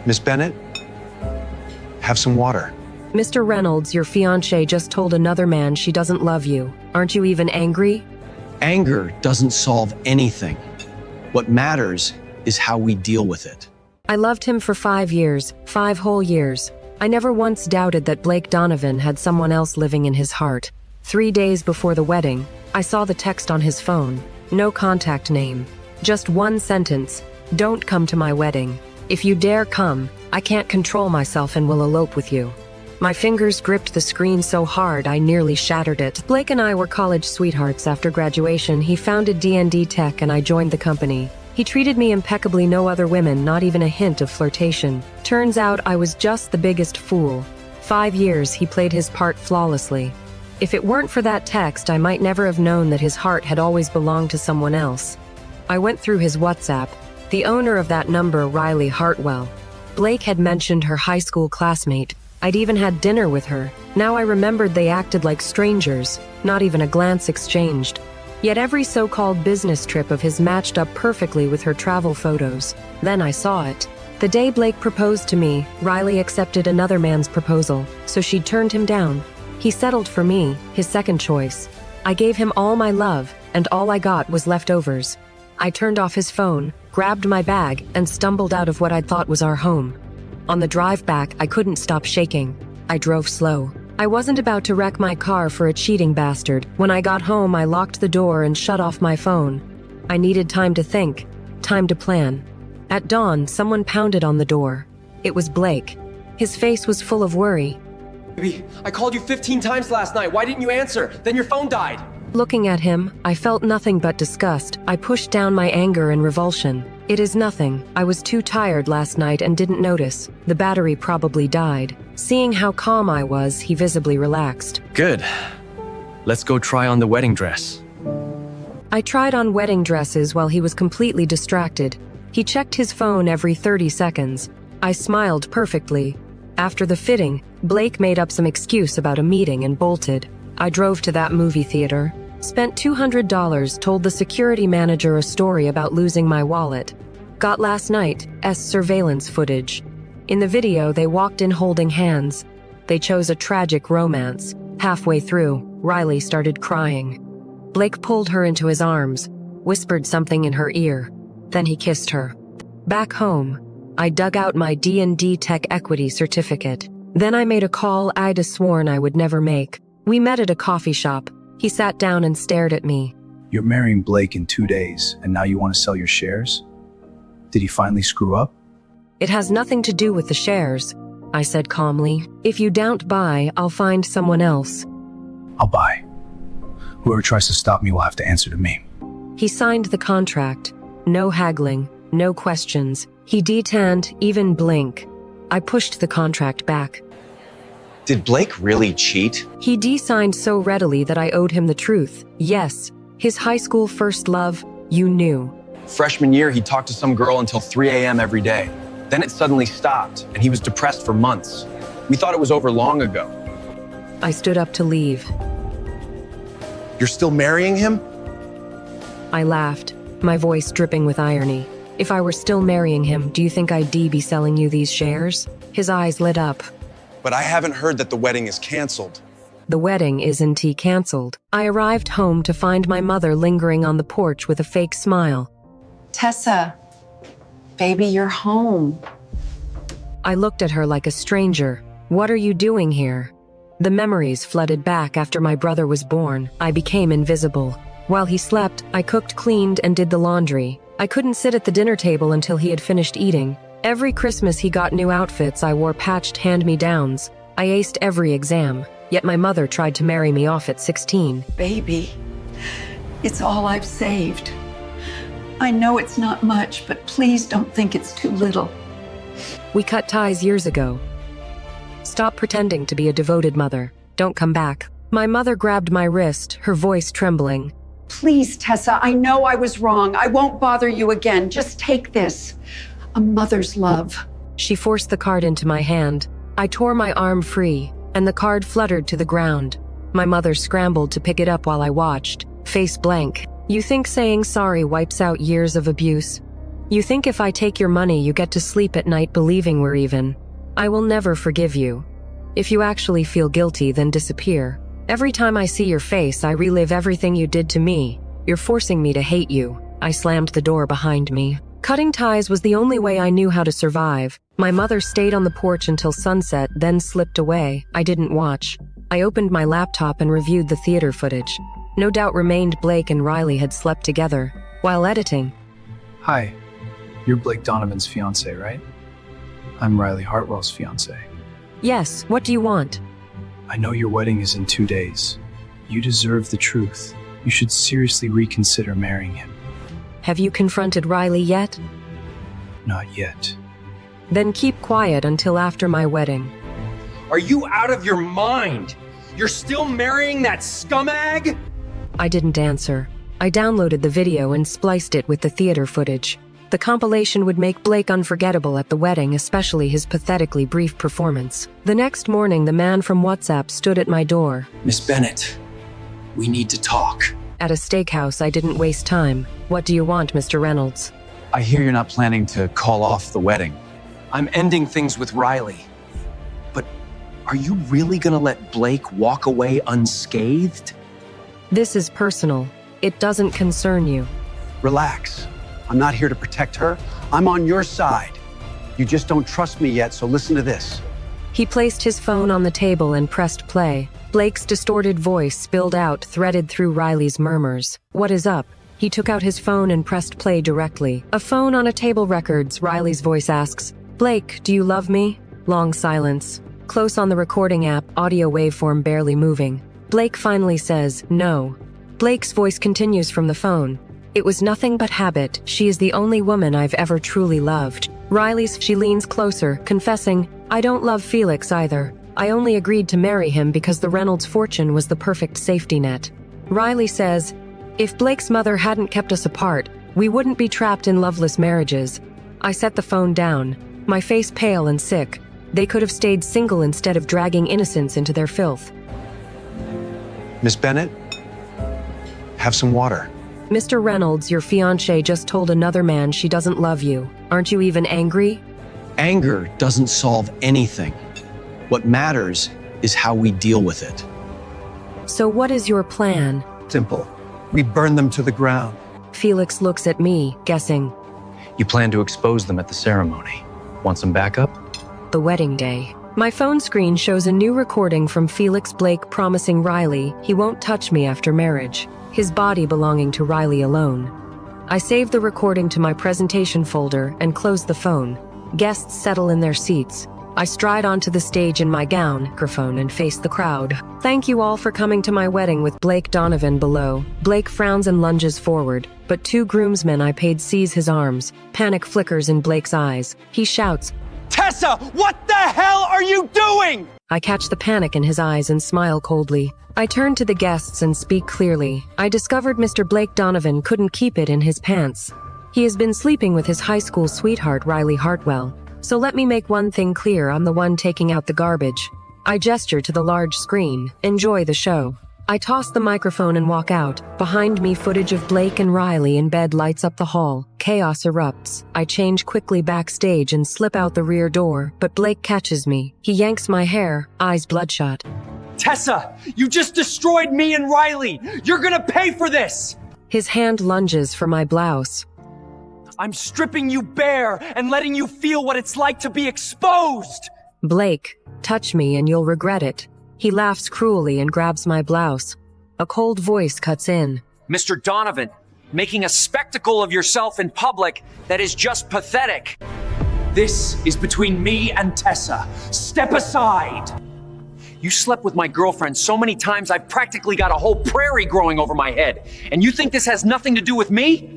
Miss Bennett, have some water. Mr. Reynolds, your fiancé just told another man she doesn't love you. Aren't you even angry? Anger doesn't solve anything. What matters is how we deal with it. I loved him for 5 years, 5 whole years. I never once doubted that Blake Donovan had someone else living in his heart. 3 days before the wedding, I saw the text on his phone. No contact name. Just one sentence. Don't come to my wedding. If you dare come, I can't control myself and will elope with you. My fingers gripped the screen so hard I nearly shattered it. Blake and I were college sweethearts after graduation. He founded D&D Tech and I joined the company. He treated me impeccably, no other women, not even a hint of flirtation. Turns out I was just the biggest fool. 5 years he played his part flawlessly. If it weren't for that text, I might never have known that his heart had always belonged to someone else. I went through his WhatsApp. The owner of that number, Riley Hartwell. Blake had mentioned her high school classmate. I'd even had dinner with her. Now I remembered they acted like strangers, not even a glance exchanged. Yet every so-called business trip of his matched up perfectly with her travel photos. Then I saw it. The day Blake proposed to me, Riley accepted another man's proposal, so she'd turned him down. He settled for me, his second choice. I gave him all my love, and all I got was leftovers. I turned off his phone, grabbed my bag, and stumbled out of what I thought was our home. On the drive back, I couldn't stop shaking. I drove slow. I wasn't about to wreck my car for a cheating bastard. When I got home, I locked the door and shut off my phone. I needed time to think, time to plan. At dawn, someone pounded on the door. It was Blake. His face was full of worry. Baby, I called you 15 times last night. Why didn't you answer? Then your phone died. Looking at him, I felt nothing but disgust. I pushed down my anger and revulsion. It is nothing. I was too tired last night and didn't notice. The battery probably died. Seeing how calm I was, he visibly relaxed. Good. Let's go try on the wedding dress. I tried on wedding dresses while he was completely distracted. He checked his phone every 30 seconds. I smiled perfectly. After the fitting, Blake made up some excuse about a meeting and bolted. I drove to that movie theater. Spent $200, told the security manager a story about losing my wallet. Got last night's surveillance footage. In the video, they walked in holding hands. They chose a tragic romance. Halfway through, Riley started crying. Blake pulled her into his arms, whispered something in her ear. Then he kissed her. Back home, I dug out my D&D Tech equity certificate. Then I made a call I'd sworn I would never make. We met at a coffee shop. He sat down and stared at me. You're marrying Blake in 2 days, and now you want to sell your shares? Did he finally screw up? It has nothing to do with the shares, I said calmly. If you don't buy, I'll find someone else. I'll buy. Whoever tries to stop me will have to answer to me. He signed the contract. No haggling, no questions. He didn't even blink. I pushed the contract back. Did Blake really cheat? He de-signed so readily that I owed him the truth. Yes, his high school first love, you knew. Freshman year, he talked to some girl until 3 a.m. every day. Then it suddenly stopped, and he was depressed for months. We thought it was over long ago. I stood up to leave. You're still marrying him? I laughed, my voice dripping with irony. If I were still marrying him, do you think I'd be selling you these shares? His eyes lit up. But I haven't heard that the wedding is canceled. The wedding isn't canceled. I arrived home to find my mother lingering on the porch with a fake smile. Tessa, baby, you're home. I looked at her like a stranger. What are you doing here? The memories flooded back after my brother was born. I became invisible. While he slept, I cooked, cleaned, and did the laundry. I couldn't sit at the dinner table until he had finished eating. Every Christmas he got new outfits. I wore patched hand-me-downs. I aced every exam. Yet my mother tried to marry me off at 16. Baby, it's all I've saved. I know it's not much, but please don't think it's too little. We cut ties years ago. Stop pretending to be a devoted mother. Don't come back. My mother grabbed my wrist, her voice trembling. Please, Tessa, I know I was wrong. I won't bother you again. Just take this. A mother's love. She forced the card into my hand. I tore my arm free, and the card fluttered to the ground. My mother scrambled to pick it up while I watched, face blank. You think saying sorry wipes out years of abuse? You think if I take your money, you get to sleep at night believing we're even. I will never forgive you. If you actually feel guilty, then disappear. Every time I see your face, I relive everything you did to me. You're forcing me to hate you. I slammed the door behind me. Cutting ties was the only way I knew how to survive. My mother stayed on the porch until sunset, then slipped away. I didn't watch. I opened my laptop and reviewed the theater footage. No doubt remained Blake and Riley had slept together. While editing, Hi, you're Blake Donovan's fiance, right? I'm Riley Hartwell's fiance. yes, what do you want? I know your wedding is in 2 days. You deserve the truth. You should seriously reconsider marrying him. Have you confronted Riley yet? Not yet. Then keep quiet until after my wedding. Are you out of your mind? You're still marrying that scumbag? I didn't answer. I downloaded the video and spliced it with the theater footage. The compilation would make Blake unforgettable at the wedding, especially his pathetically brief performance. The next morning, the man from WhatsApp stood at my door. Miss Bennett, we need to talk. At a steakhouse, I didn't waste time. What do you want, Mr. Reynolds? I hear you're not planning to call off the wedding. I'm ending things with Riley. But are you really gonna let Blake walk away unscathed? This is personal. It doesn't concern you. Relax. I'm not here to protect her. I'm on your side. You just don't trust me yet, so listen to this. He placed his phone on the table and pressed play. Blake's distorted voice spilled out, threaded through Riley's murmurs. What is up? He took out his phone and pressed play directly. A phone on a table records. Riley's voice asks, Blake, do you love me? Long silence. Close on the recording app, audio waveform barely moving. Blake finally says, no. Blake's voice continues from the phone. It was nothing but habit. She is the only woman I've ever truly loved. She leans closer, confessing, I don't love Felix either. I only agreed to marry him because the Reynolds fortune was the perfect safety net. Riley says, if Blake's mother hadn't kept us apart, we wouldn't be trapped in loveless marriages. I set the phone down, my face pale and sick. They could have stayed single instead of dragging innocence into their filth. Miss Bennett, have some water. Mr. Reynolds, your fiancé just told another man she doesn't love you. Aren't you even angry? Anger doesn't solve anything. What matters is how we deal with it. So what is your plan? Simple. We burn them to the ground. Felix looks at me, guessing. You plan to expose them at the ceremony. Want some backup? The wedding day. My phone screen shows a new recording from Felix Blake promising Riley he won't touch me after marriage, his body belonging to Riley alone. I save the recording to my presentation folder and close the phone. Guests settle in their seats. I stride onto the stage in my gown, microphone, and face the crowd. Thank you all for coming to my wedding with Blake Donovan below. Blake frowns and lunges forward, but two groomsmen I paid seize his arms. Panic flickers in Blake's eyes. He shouts, Tessa, what the hell are you doing? I catch the panic in his eyes and smile coldly. I turn to the guests and speak clearly. I discovered Mr. Blake Donovan couldn't keep it in his pants. He has been sleeping with his high school sweetheart, Riley Hartwell. So let me make one thing clear, I'm the one taking out the garbage. I gesture to the large screen. Enjoy the show. I toss the microphone and walk out. Behind me, footage of Blake and Riley in bed lights up the hall. Chaos erupts. I change quickly backstage and slip out the rear door, but Blake catches me. He yanks my hair, eyes bloodshot. Tessa, you just destroyed me and Riley. You're gonna pay for this. His hand lunges for my blouse. I'm stripping you bare and letting you feel what it's like to be exposed. Blake, touch me and you'll regret it. He laughs cruelly and grabs my blouse. A cold voice cuts in. Mr. Donovan, making a spectacle of yourself in public, that is just pathetic. This is between me and Tessa. Step aside. You slept with my girlfriend so many times I've practically got a whole prairie growing over my head. And you think this has nothing to do with me?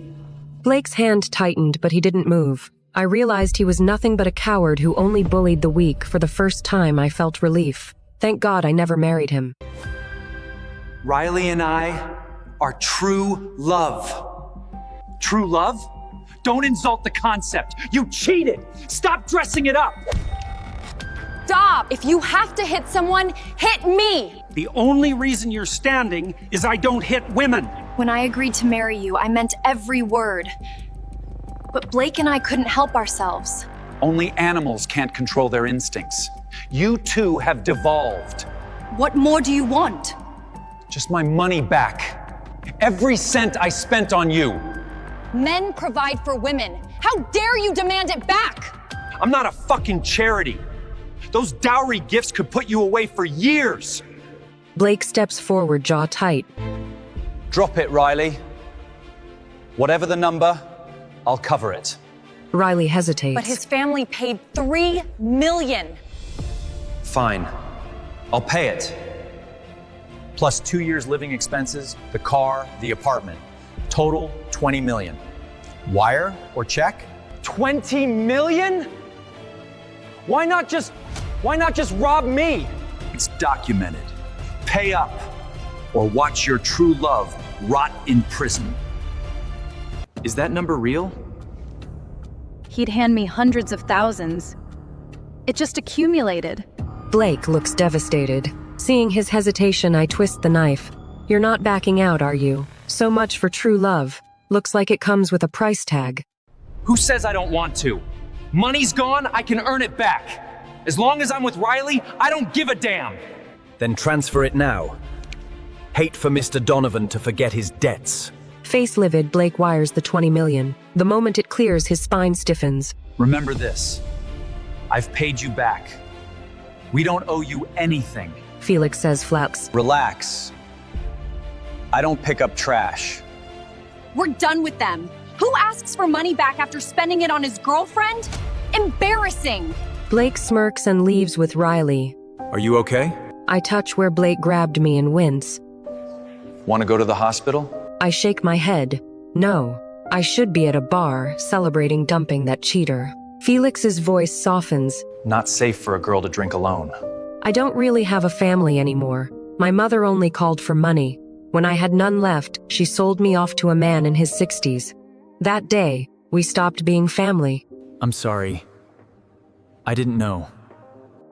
Blake's hand tightened, but he didn't move. I realized he was nothing but a coward who only bullied the weak. For the first time, I felt relief. Thank God I never married him. Riley and I are true love. True love? Don't insult the concept. You cheated. Stop dressing it up. Stop! If you have to hit someone, hit me! The only reason you're standing is I don't hit women. When I agreed to marry you, I meant every word. But Blake and I couldn't help ourselves. Only animals can't control their instincts. You two have devolved. What more do you want? Just my money back. Every cent I spent on you. Men provide for women. How dare you demand it back? I'm not a fucking charity. Those dowry gifts could put you away for years. Blake steps forward, jaw tight. Drop it, Riley. Whatever the number, I'll cover it. Riley hesitates. But his family paid $3 million. Fine. I'll pay it. Plus 2 years living expenses, the car, the apartment. Total 20 million. Wire or check? 20 million? Why not just rob me? It's documented. Pay up, or watch your true love rot in prison. Is that number real? He'd hand me hundreds of thousands. It just accumulated. Blake looks devastated. Seeing his hesitation, I twist the knife. You're not backing out, are you? So much for true love. Looks like it comes with a price tag. Who says I don't want to? Money's gone, I can earn it back. As long as I'm with Riley, I don't give a damn. Then transfer it now. Hate for Mr. Donovan to forget his debts. Face livid, Blake wires the 20 million. The moment it clears, his spine stiffens. Remember this. I've paid you back. We don't owe you anything. Felix says flaps. Relax. I don't pick up trash. We're done with them. Who asks for money back after spending it on his girlfriend? Embarrassing. Blake smirks and leaves with Riley. Are you okay? I touch where Blake grabbed me and wince. Want to go to the hospital? I shake my head. No. I should be at a bar celebrating dumping that cheater. Felix's voice softens. Not safe for a girl to drink alone. I don't really have a family anymore. My mother only called for money. When I had none left, she sold me off to a man in his 60s. That day, we stopped being family. I'm sorry. I didn't know.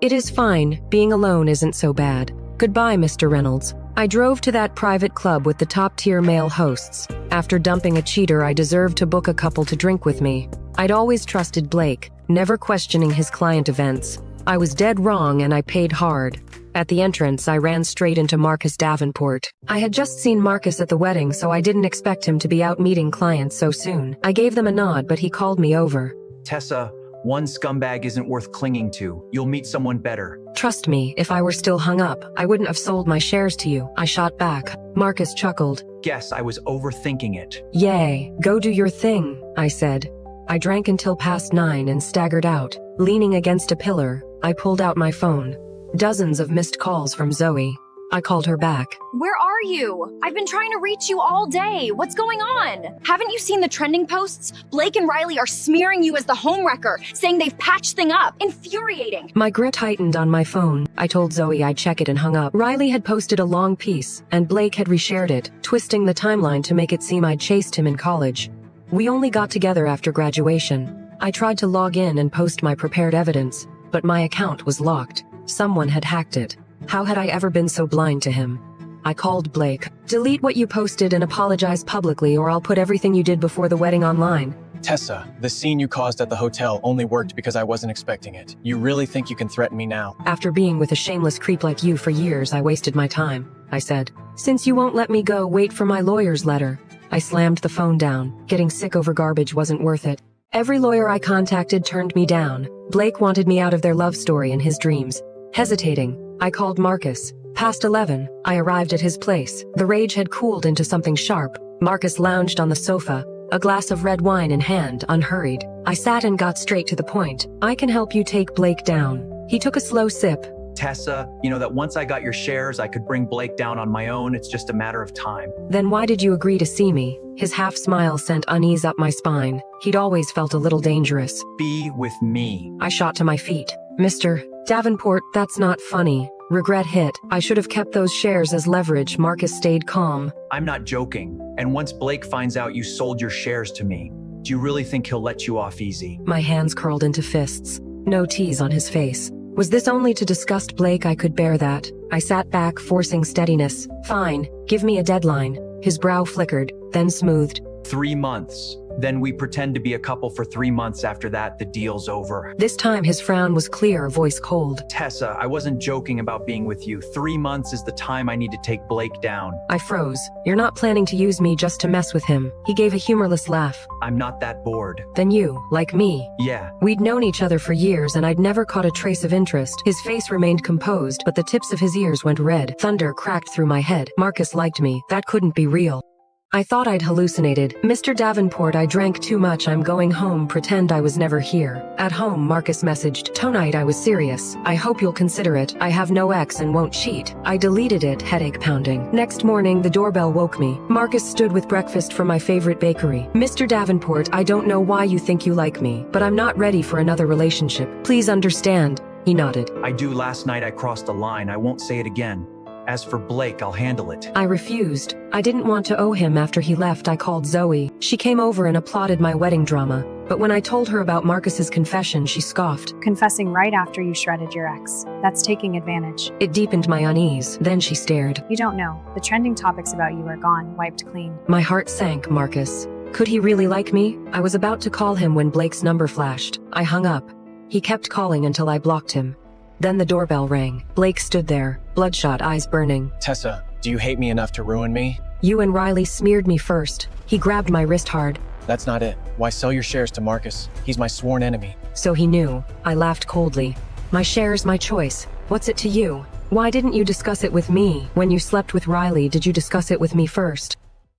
It is fine. Being alone isn't so bad. Goodbye, Mr. Reynolds. I drove to that private club with the top-tier male hosts. After dumping a cheater, I deserved to book a couple to drink with me. I'd always trusted Blake, never questioning his client events. I was dead wrong and I paid hard. At the entrance, I ran straight into Marcus Davenport. I had just seen Marcus at the wedding, so I didn't expect him to be out meeting clients so soon. I gave them a nod, but he called me over. Tessa, one scumbag isn't worth clinging to. You'll meet someone better. Trust me, if I were still hung up, I wouldn't have sold my shares to you. I shot back. Marcus chuckled. Guess I was overthinking it. Yay, go do your thing, I said. I drank until past 9 and staggered out. Leaning against a pillar, I pulled out my phone. Dozens of missed calls from Zoe. I called her back. Where are you? I've been trying to reach you all day. What's going on? Haven't you seen the trending posts? Blake and Riley are smearing you as the homewrecker, saying they've patched things up. Infuriating. My grip tightened on my phone. I told Zoe I'd check it and hung up. Riley had posted a long piece, and Blake had reshared it, twisting the timeline to make it seem I'd chased him in college. We only got together after graduation. I tried to log in and post my prepared evidence, but my account was locked. Someone had hacked it. How had I ever been so blind to him? I called Blake. Delete what you posted and apologize publicly, or I'll put everything you did before the wedding online. Tessa, the scene you caused at the hotel only worked because I wasn't expecting it. You really think you can threaten me now? After being with a shameless creep like you for years, I wasted my time, I said. Since you won't let me go, wait for my lawyer's letter. I slammed the phone down. Getting sick over garbage wasn't worth it. Every lawyer I contacted turned me down. Blake wanted me out of their love story and his dreams. Hesitating, I called Marcus. Past 11, I arrived at his place. The rage had cooled into something sharp. Marcus lounged on the sofa, a glass of red wine in hand, unhurried. I sat and got straight to the point. I can help you take Blake down. He took a slow sip. Tessa, you know that once I got your shares, I could bring Blake down on my own. It's just a matter of time. Then why did you agree to see me? His half smile sent unease up my spine. He'd always felt a little dangerous. Be with me. I shot to my feet. Mr. Davenport, that's not funny. Regret hit. I should have kept those shares as leverage. Marcus stayed calm. I'm not joking. And once Blake finds out you sold your shares to me, do you really think he'll let you off easy? My hands curled into fists. No tease on his face. Was this only to disgust Blake? I could bear that. I sat back, forcing steadiness. Fine, give me a deadline. His brow flickered, then smoothed. 3 months. Then we pretend to be a couple for 3 months. After that, the deal's over. This time his frown was clear, voice cold. Tessa, I wasn't joking about being with you. 3 months is the time I need to take Blake down. I froze. You're not planning to use me just to mess with him. He gave a humorless laugh. I'm not that bored. Then you, like me. Yeah. We'd known each other for years and I'd never caught a trace of interest. His face remained composed, but the tips of his ears went red. Thunder cracked through my head. Marcus liked me. That couldn't be real. I thought I'd hallucinated. Mr. Davenport, I drank too much. I'm going home. Pretend I was never here. At home, Marcus messaged. Tonight I was serious. I hope you'll consider it. I have no ex and won't cheat. I deleted it, headache pounding. Next morning, the doorbell woke me. Marcus stood with breakfast from my favorite bakery. Mr. Davenport, I don't know why you think you like me, but I'm not ready for another relationship. Please understand. He nodded. I do. Last night I crossed the line. I won't say it again. As for Blake, I'll handle it. I refused. I didn't want to owe him. After he left, I called Zoe. She came over and applauded my wedding drama. But when I told her about Marcus's confession, she scoffed. Confessing right after you shredded your ex. That's taking advantage. It deepened my unease. Then she stared. You don't know. The trending topics about you are gone, wiped clean. My heart sank. Marcus. Could he really like me? I was about to call him when Blake's number flashed. I hung up. He kept calling until I blocked him. Then the doorbell rang. Blake stood there, bloodshot eyes burning. Tessa, do you hate me enough to ruin me? You and Riley smeared me first. He grabbed my wrist hard. That's not it. Why sell your shares to Marcus? He's my sworn enemy. So he knew. I laughed coldly. My shares, my choice. What's it to you? Why didn't you discuss it with me? When you slept with Riley, did you discuss it with me first?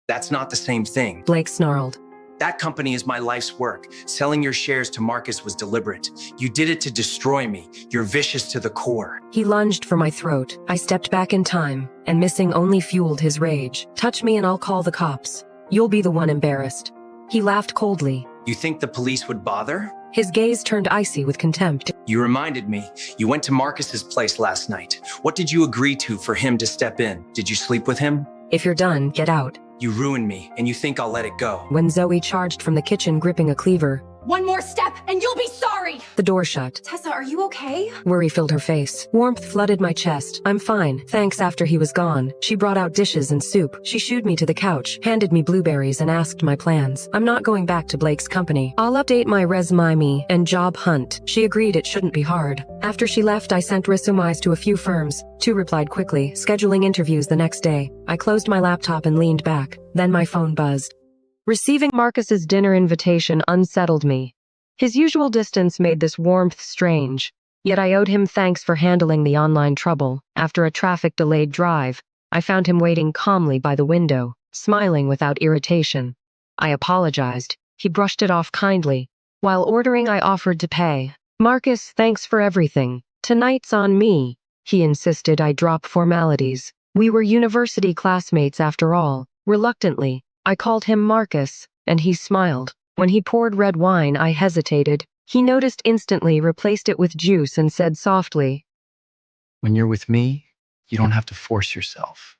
That's not the same thing. Blake snarled. That company is my life's work. Selling your shares to Marcus was deliberate. You did it to destroy me. You're vicious to the core. He lunged for my throat. I stepped back in time, and missing only fueled his rage. Touch me and I'll call the cops. You'll be the one embarrassed. He laughed coldly. You think the police would bother? His gaze turned icy with contempt. You reminded me. You went to Marcus's place last night. What did you agree to for him to step in? Did you sleep with him? If you're done, get out. You ruined me, and you think I'll let it go. When Zoe charged from the kitchen gripping a cleaver. One more step and you'll be sorry! The door shut. Tessa, are you okay? Worry filled her face. Warmth flooded my chest. I'm fine, thanks. After he was gone, she brought out dishes and soup. She shooed me to the couch, handed me blueberries and asked my plans. I'm not going back to Blake's company. I'll update my resume and job hunt. She agreed it shouldn't be hard. After she left, I sent resumes to a few firms. 2 replied quickly, scheduling interviews the next day. I closed my laptop and leaned back. Then my phone buzzed. Receiving Marcus's dinner invitation unsettled me. His usual distance made this warmth strange, yet I owed him thanks for handling the online trouble. After a traffic-delayed drive, I found him waiting calmly by the window, smiling without irritation. I apologized. He brushed it off kindly. While ordering, I offered to pay. Marcus, thanks for everything. Tonight's on me. He insisted I drop formalities. We were university classmates after all. Reluctantly, I called him Marcus, and he smiled. When he poured red wine, I hesitated. He noticed instantly, replaced it with juice, and said softly, When you're with me, you don't have to force yourself.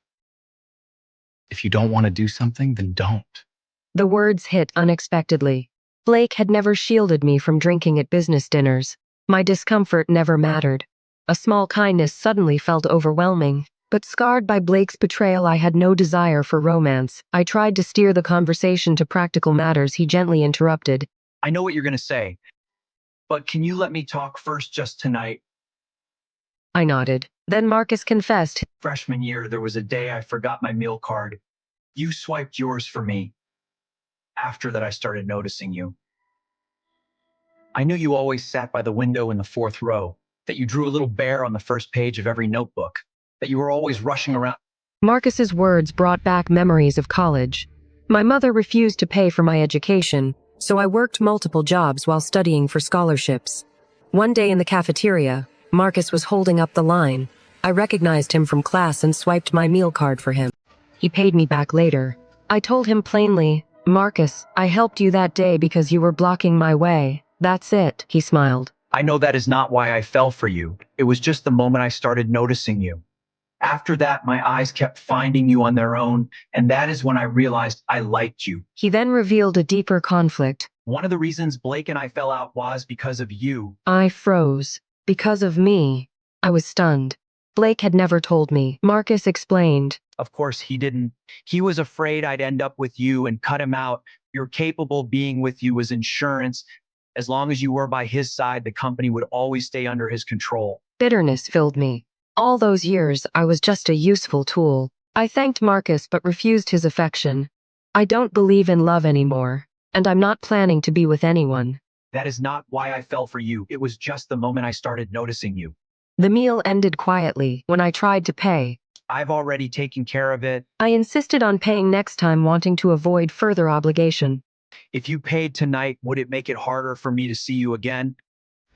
If you don't want to do something, then don't. The words hit unexpectedly. Blake had never shielded me from drinking at business dinners. My discomfort never mattered. A small kindness suddenly felt overwhelming. But scarred by Blake's betrayal, I had no desire for romance. I tried to steer the conversation to practical matters. He gently interrupted. I know what you're going to say, but can you let me talk first just tonight? I nodded. Then Marcus confessed. Freshman year, there was a day I forgot my meal card. You swiped yours for me. After that, I started noticing you. I knew you always sat by the window in the 4th row, that you drew a little bear on the first page of every notebook, that you were always rushing around. Marcus's words brought back memories of college. My mother refused to pay for my education, so I worked multiple jobs while studying for scholarships. One day in the cafeteria, Marcus was holding up the line. I recognized him from class and swiped my meal card for him. He paid me back later. I told him plainly, Marcus, I helped you that day because you were blocking my way. That's it, he smiled. I know that is not why I fell for you. It was just the moment I started noticing you. After that, my eyes kept finding you on their own, and that is when I realized I liked you. He then revealed a deeper conflict. One of the reasons Blake and I fell out was because of you. I froze. Because of me. I was stunned. Blake had never told me. Marcus explained. Of course he didn't. He was afraid I'd end up with you and cut him out, You're capable. Being with you was insurance. As long as you were by his side, the company would always stay under his control. Bitterness filled me. All those years, I was just a useful tool. I thanked Marcus but refused his affection. I don't believe in love anymore, and I'm not planning to be with anyone. That is not why I fell for you. It was just the moment I started noticing you. The meal ended quietly when I tried to pay. I've already taken care of it. I insisted on paying next time, wanting to avoid further obligation. If you paid tonight, would it make it harder for me to see you again?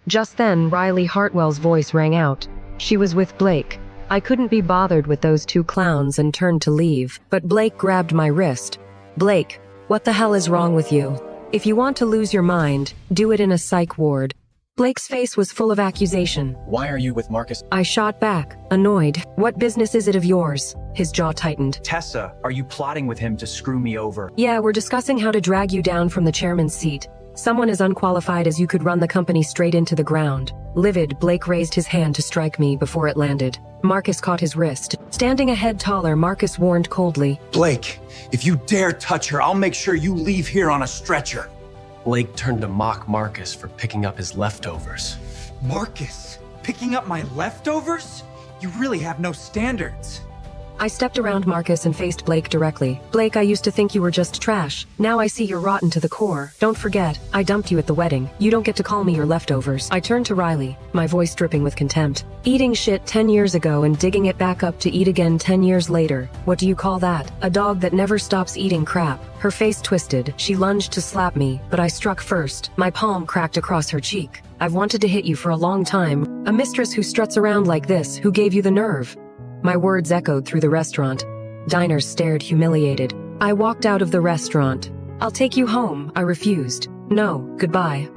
Just then, Riley Hartwell's voice rang out. She was with Blake. I couldn't be bothered with those two clowns and turned to leave, but Blake grabbed my wrist. Blake, what the hell is wrong with you? If you want to lose your mind, do it in a psych ward. Blake's face was full of accusation. Why are you with Marcus? I shot back, annoyed. What business is it of yours? His jaw tightened. Tessa, are you plotting with him to screw me over? Yeah, we're discussing how to drag you down from the chairman's seat. Someone as unqualified as you could run the company straight into the ground. Livid, Blake raised his hand to strike me before it landed. Marcus caught his wrist. Standing a head taller, Marcus warned coldly. Blake, if you dare touch her, I'll make sure you leave here on a stretcher. Blake turned to mock Marcus for picking up his leftovers. Marcus, picking up my leftovers? You really have no standards. I stepped around Marcus and faced Blake directly. Blake, I used to think you were just trash. Now I see you're rotten to the core. Don't forget, I dumped you at the wedding. You don't get to call me your leftovers. I turned to Riley, my voice dripping with contempt. Eating shit 10 years ago and digging it back up to eat again 10 years later. What do you call that? A dog that never stops eating crap. Her face twisted. She lunged to slap me, but I struck first. My palm cracked across her cheek. I've wanted to hit you for a long time. A mistress who struts around like this, who gave you the nerve? My words echoed through the restaurant. Diners stared humiliated. I walked out of the restaurant. I'll take you home, I refused. No, goodbye.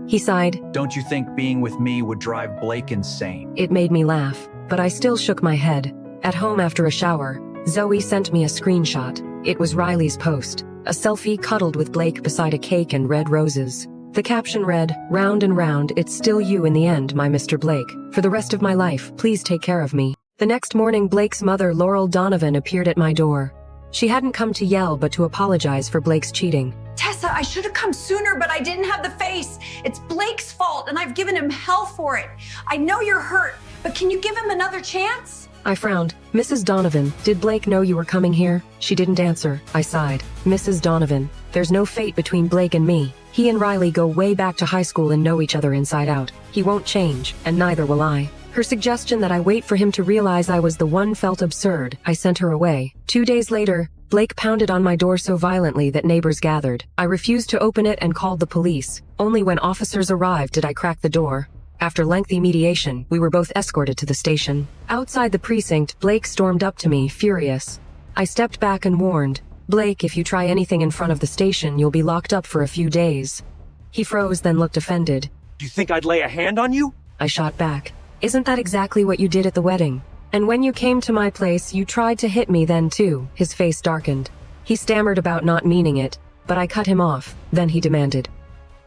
He sighed. Don't you think being with me would drive Blake insane? It made me laugh, but I still shook my head. At home after a shower, Zoe sent me a screenshot. It was Riley's post. A selfie cuddled with Blake beside a cake and red roses. The caption read, "Round and round, it's still you in the end, my Mr. Blake. For the rest of my life, please take care of me." The next morning, Blake's mother, Laurel Donovan, appeared at my door. She hadn't come to yell, but to apologize for Blake's cheating. Tessa, I should have come sooner, but I didn't have the face. It's Blake's fault, and I've given him hell for it. I know you're hurt, but can you give him another chance? I frowned. Mrs. Donovan, did Blake know you were coming here? She didn't answer. I sighed. Mrs. Donovan, there's no fate between Blake and me. He and Riley go way back to high school and know each other inside out. He won't change, and neither will I. Her suggestion that I wait for him to realize I was the one felt absurd. I sent her away. 2 days later, Blake pounded on my door so violently that neighbors gathered. I refused to open it and called the police. Only when officers arrived did I crack the door. After lengthy mediation, we were both escorted to the station. Outside the precinct, Blake stormed up to me, furious. I stepped back and warned, "Blake, if you try anything in front of the station, you'll be locked up for a few days." He froze, then looked offended. You think I'd lay a hand on you? I shot back. Isn't that exactly what you did at the wedding? And when you came to my place, you tried to hit me then too. His face darkened. He stammered about not meaning it, but I cut him off. Then he demanded,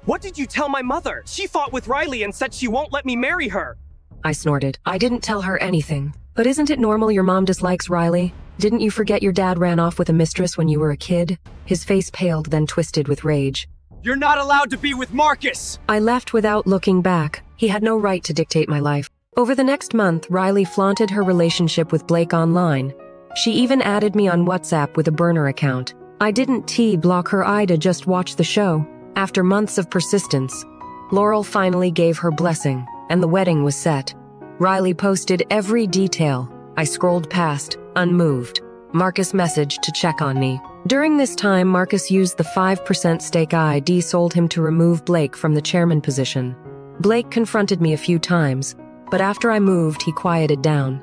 What did you tell my mother? She fought with Riley and said she won't let me marry her. I snorted. I didn't tell her anything. But isn't it normal your mom dislikes Riley? Didn't you forget your dad ran off with a mistress when you were a kid? His face paled, then twisted with rage. You're not allowed to be with Marcus! I left without looking back. He had no right to dictate my life. Over the next month, Riley flaunted her relationship with Blake online. She even added me on WhatsApp with a burner account. I didn't block her eye to just watch the show. After months of persistence, Laurel finally gave her blessing, and the wedding was set. Riley posted every detail. I scrolled past, unmoved. Marcus messaged to check on me. During this time, Marcus used the 5% stake I sold him to remove Blake from the chairman position. Blake confronted me a few times, but after I moved, he quieted down.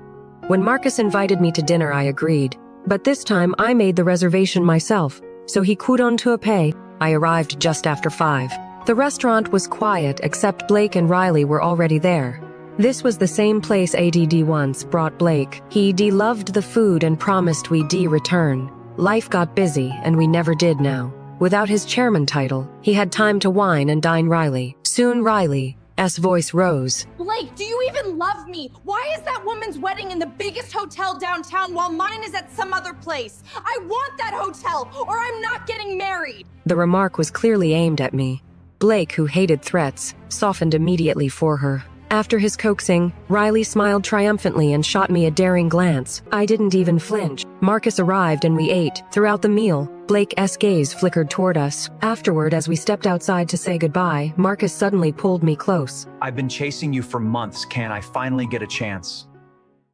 When Marcus invited me to dinner, I agreed. But this time, I made the reservation myself, so he could to a pay. I arrived just after 5. The restaurant was quiet, except Blake and Riley were already there. This was the same place ADD once brought Blake. He loved the food and promised we'd return. Life got busy, and we never did now. Without his chairman title, he had time to wine and dine Riley. Soon Riley S voice rose. Blake, do you even love me? Why is that woman's wedding in the biggest hotel downtown while mine is at some other place? I want that hotel, or I'm not getting married. The remark was clearly aimed at me. Blake, who hated threats, softened immediately for her. After his coaxing, Riley smiled triumphantly and shot me a daring glance. I didn't even flinch. Marcus arrived and we ate. Throughout the meal, Blake's gaze flickered toward us. Afterward, as we stepped outside to say goodbye, Marcus suddenly pulled me close. I've been chasing you for months. Can I finally get a chance?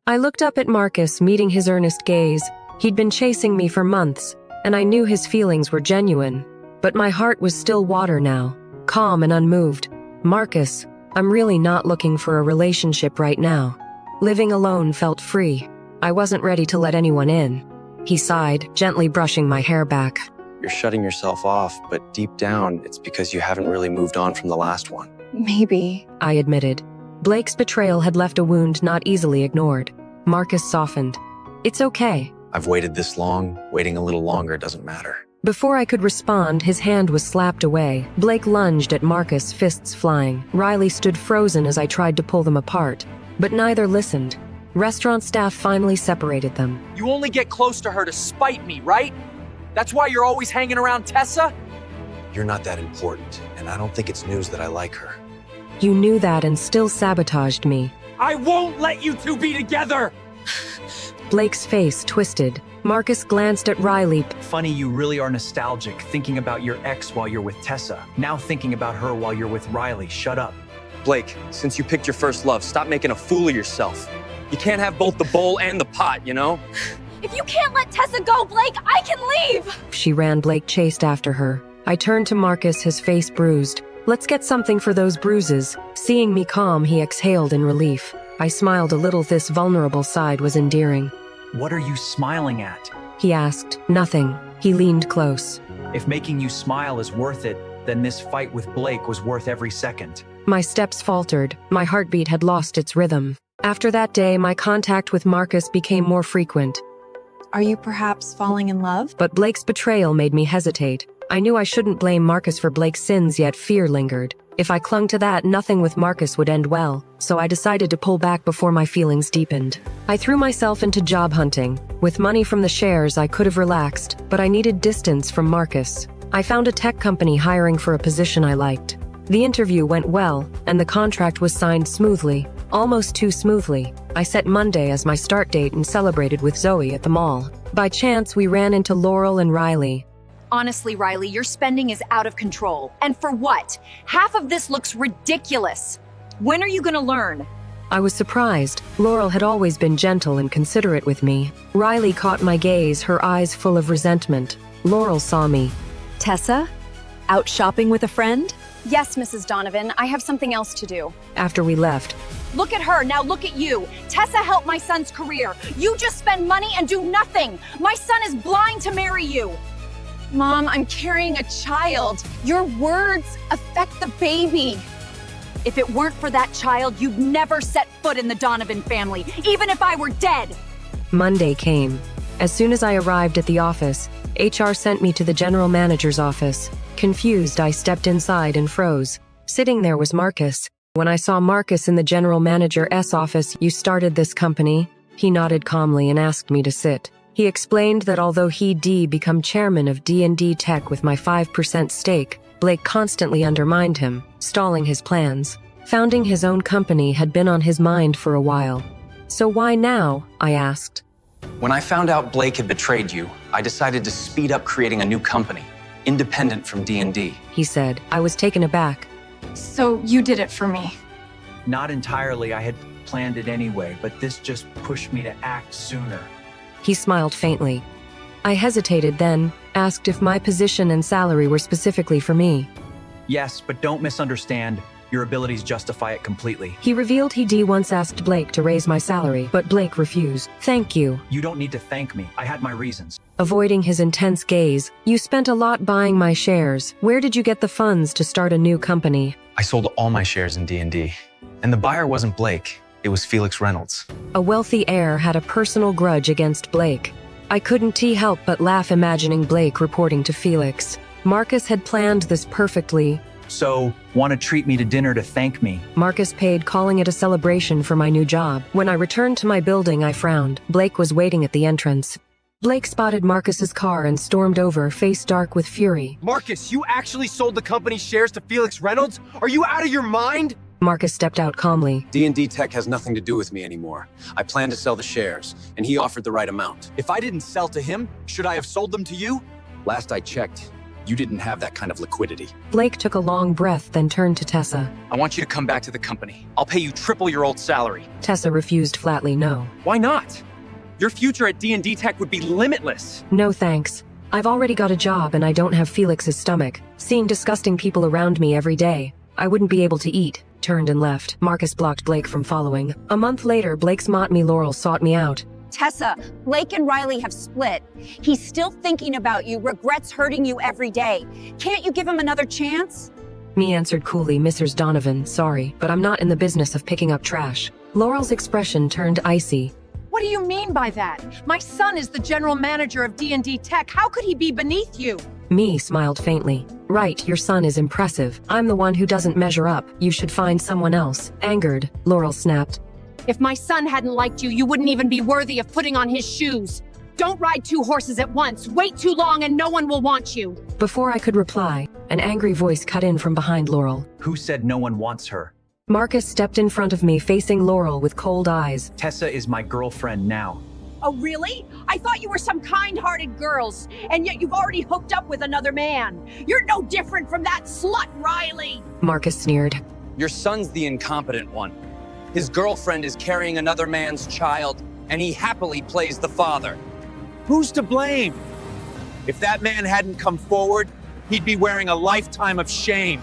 I looked up at Marcus, meeting his earnest gaze. He'd been chasing me for months, and I knew his feelings were genuine. But my heart was still water now, calm and unmoved. Marcus, I'm really not looking for a relationship right now. Living alone felt free. I wasn't ready to let anyone in. He sighed, gently brushing my hair back. You're shutting yourself off, but deep down, it's because you haven't really moved on from the last one. Maybe, I admitted. Blake's betrayal had left a wound not easily ignored. Marcus softened. It's okay. I've waited this long. Waiting a little longer doesn't matter. Before I could respond, his hand was slapped away. Blake lunged at Marcus, fists flying. Riley stood frozen as I tried to pull them apart. But neither listened. Restaurant staff finally separated them. You only get close to her to spite me, right? That's why you're always hanging around Tessa? You're not that important, and I don't think it's news that I like her. You knew that and still sabotaged me. I won't let you two be together! Blake's face twisted. Marcus glanced at Riley. Funny you really are nostalgic, thinking about your ex while you're with Tessa. Now thinking about her while you're with Riley. Shut up. Blake, since you picked your first love, stop making a fool of yourself. You can't have both the bowl and the pot, you know? If you can't let Tessa go, Blake, I can leave! She ran. Blake chased after her. I turned to Marcus, his face bruised. Let's get something for those bruises. Seeing me calm, he exhaled in relief. I smiled a little. This vulnerable side was endearing. What are you smiling at? He asked. Nothing. He leaned close. If making you smile is worth it, then this fight with Blake was worth every second. My steps faltered. My heartbeat had lost its rhythm. After that day, my contact with Marcus became more frequent. Are you perhaps falling in love? But Blake's betrayal made me hesitate. I knew I shouldn't blame Marcus for Blake's sins, yet fear lingered. If I clung to that, nothing with Marcus would end well, so I decided to pull back before my feelings deepened. I threw myself into job hunting. With money from the shares, I could have relaxed, but I needed distance from Marcus. I found a tech company hiring for a position I liked. The interview went well, and the contract was signed smoothly. Almost too smoothly. I set Monday as my start date and celebrated with Zoe at the mall. By chance, we ran into Laurel and Riley. Honestly, Riley, your spending is out of control. And for what? Half of this looks ridiculous. When are you gonna learn? I was surprised. Laurel had always been gentle and considerate with me. Riley caught my gaze, her eyes full of resentment. Laurel saw me. Tessa? Out shopping with a friend? Yes, Mrs. Donovan, I have something else to do. After we left. Look at her, now look at you. Tessa helped my son's career. You just spend money and do nothing. My son is blind to marry you. Mom, I'm carrying a child. Your words affect the baby. If it weren't for that child, you'd never set foot in the Donovan family, even if I were dead. Monday came. As soon as I arrived at the office, HR sent me to the general manager's office. Confused, I stepped inside and froze. Sitting there was Marcus. When I saw Marcus in the general manager's office, "You started this company?" He nodded calmly and asked me to sit. He explained that although he'd become chairman of D&D Tech with my 5% stake, Blake constantly undermined him, stalling his plans. Founding his own company had been on his mind for a while. So why now? I asked. When I found out Blake had betrayed you, I decided to speed up creating a new company, independent from D&D. He said. I was taken aback. So you did it for me? Not entirely. I had planned it anyway, but this just pushed me to act sooner. He smiled faintly. I hesitated, then asked if my position and salary were specifically for me. Yes, but don't misunderstand. Your abilities justify it completely. He revealed he'd once asked Blake to raise my salary, but Blake refused. Thank you. You don't need to thank me. I had my reasons. Avoiding his intense gaze, you spent a lot buying my shares. Where did you get the funds to start a new company? I sold all my shares in D&D, and the buyer wasn't Blake. It was Felix Reynolds. A wealthy heir had a personal grudge against Blake. I couldn't help but laugh imagining Blake reporting to Felix. Marcus had planned this perfectly. So, want to treat me to dinner to thank me? Marcus paid, calling it a celebration for my new job. When I returned to my building, I frowned. Blake was waiting at the entrance. Blake spotted Marcus's car and stormed over, face dark with fury. Marcus, you actually sold the company's shares to Felix Reynolds? Are you out of your mind? Marcus stepped out calmly. D&D Tech has nothing to do with me anymore. I plan to sell the shares, and he offered the right amount. If I didn't sell to him, should I have sold them to you? Last I checked, you didn't have that kind of liquidity. Blake took a long breath, then turned to Tessa. I want you to come back to the company. I'll pay you triple your old salary. Tessa refused flatly, no. Why not? Your future at D&D Tech would be limitless. No thanks. I've already got a job and I don't have Felix's stomach. Seeing disgusting people around me every day, I wouldn't be able to eat. Turned and left. Marcus blocked Blake from following. A month later, Blake's me Laurel sought me out. Tessa, Blake and Riley have split. He's still thinking about you, regrets hurting you every day. Can't you give him another chance? Me answered coolly, Mrs. Donovan, sorry, but I'm not in the business of picking up trash. Laurel's expression turned icy. What do you mean by that? My son is the general manager of D&D Tech. How could he be beneath you? Me smiled faintly. Right, your son is impressive. I'm the one who doesn't measure up. You should find someone else. Angered, Laurel snapped. If my son hadn't liked you, you wouldn't even be worthy of putting on his shoes. Don't ride two horses at once. Wait too long and no one will want you. Before I could reply, an angry voice cut in from behind Laurel. Who said no one wants her? Marcus stepped in front of me, facing Laurel with cold eyes. Tessa is my girlfriend now. Oh, really? I thought you were some kind-hearted girls, and yet you've already hooked up with another man. You're no different from that slut, Riley. Marcus sneered. Your son's the incompetent one. His girlfriend is carrying another man's child, and he happily plays the father. Who's to blame? If that man hadn't come forward, he'd be wearing a lifetime of shame.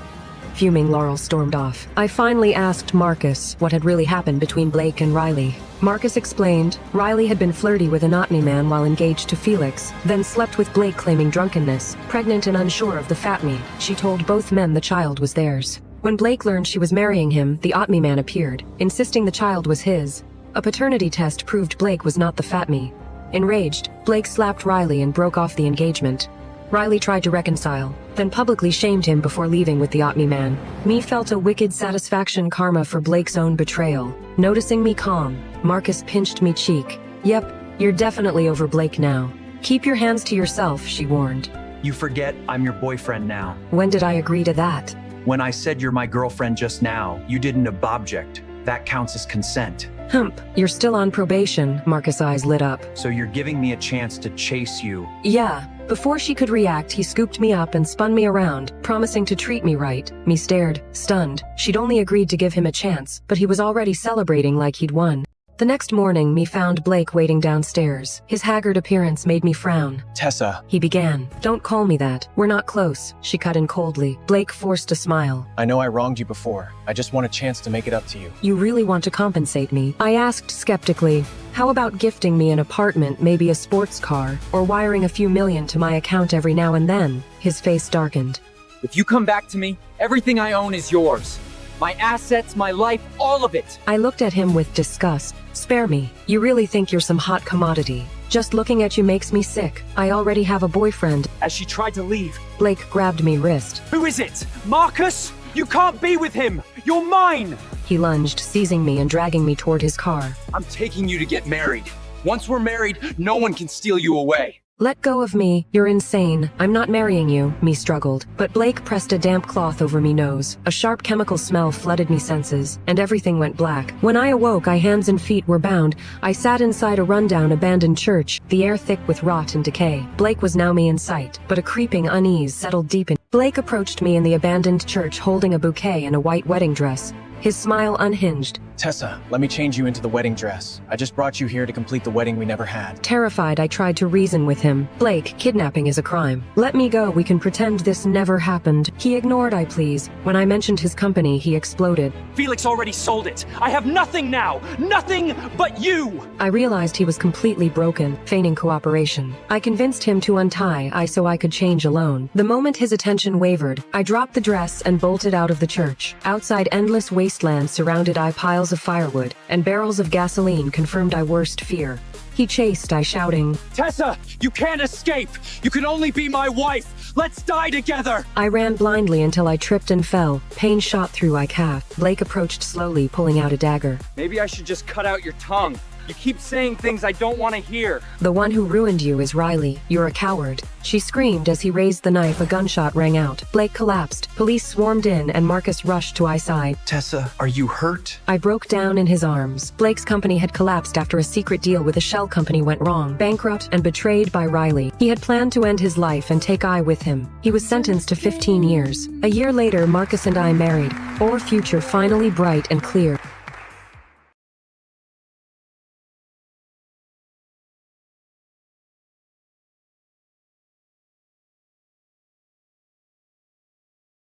Fuming, Laurel stormed off. I finally asked Marcus what had really happened between Blake and Riley. Marcus explained, Riley had been flirty with an Otney man while engaged to Felix, then slept with Blake claiming drunkenness. Pregnant and unsure of the fat me, she told both men the child was theirs. When Blake learned she was marrying him, the Otney man appeared, insisting the child was his. A paternity test proved Blake was not the fat me. Enraged, Blake slapped Riley and broke off the engagement. Riley tried to reconcile, then publicly shamed him before leaving with the Otney man. Me felt a wicked satisfaction karma for Blake's own betrayal. Noticing me calm, Marcus pinched me cheek. Yep, you're definitely over Blake now. Keep your hands to yourself, she warned. You forget I'm your boyfriend now. When did I agree to that? When I said you're my girlfriend just now, you didn't object. That counts as consent. Hump, you're still on probation, Marcus' eyes lit up. So you're giving me a chance to chase you. Yeah. Before she could react, he scooped me up and spun me around, promising to treat me right. Me stared, stunned. She'd only agreed to give him a chance, but he was already celebrating like he'd won. The next morning, me found Blake waiting downstairs. His haggard appearance made me frown. Tessa. He began. Don't call me that. We're not close, she cut in coldly. Blake forced a smile. I know I wronged you before. I just want a chance to make it up to you. You really want to compensate me? I asked skeptically. How about gifting me an apartment, maybe a sports car, or wiring a few million to my account every now and then? His face darkened. If you come back to me, everything I own is yours. My assets, my life, all of it. I looked at him with disgust. Spare me. You really think you're some hot commodity. Just looking at you makes me sick. I already have a boyfriend. As she tried to leave, Blake grabbed me wrist. Who is it? Marcus? You can't be with him! You're mine! He lunged, seizing me and dragging me toward his car. I'm taking you to get married. Once we're married, no one can steal you away. Let go of me. You're insane. I'm not marrying you, me struggled. But Blake pressed a damp cloth over me nose. A sharp chemical smell flooded me senses, and everything went black. When I awoke, hands and feet were bound. I sat inside a rundown abandoned church, the air thick with rot and decay. Blake was now me in sight, but a creeping unease settled deep in. Blake approached me in the abandoned church holding a bouquet and a white wedding dress. His smile unhinged. Tessa, let me change you into the wedding dress. I just brought you here to complete the wedding we never had. Terrified, I tried to reason with him. Blake, kidnapping is a crime. Let me go, we can pretend this never happened. He ignored I please. When I mentioned his company, he exploded. Felix already sold it. I have nothing now. Nothing but you. I realized he was completely broken, feigning cooperation. I convinced him to untie I so I could change alone. The moment his attention wavered, I dropped the dress and bolted out of the church. Outside, endless wasteland surrounded I piled piles of firewood, and barrels of gasoline confirmed our worst fear. He chased I, shouting, Tessa, you can't escape! You can only be my wife! Let's die together! I ran blindly until I tripped and fell. Pain shot through my calf. Blake approached slowly, pulling out a dagger. Maybe I should just cut out your tongue. You keep saying things I don't want to hear. The one who ruined you is Riley. You're a coward. She screamed as he raised the knife. A gunshot rang out. Blake collapsed. Police swarmed in and Marcus rushed to my side. Tessa, are you hurt? I broke down in his arms. Blake's company had collapsed after a secret deal with a shell company went wrong. Bankrupt and betrayed by Riley. He had planned to end his life and take I with him. He was sentenced to 15 years. A year later, Marcus and I married. Our future finally bright and clear.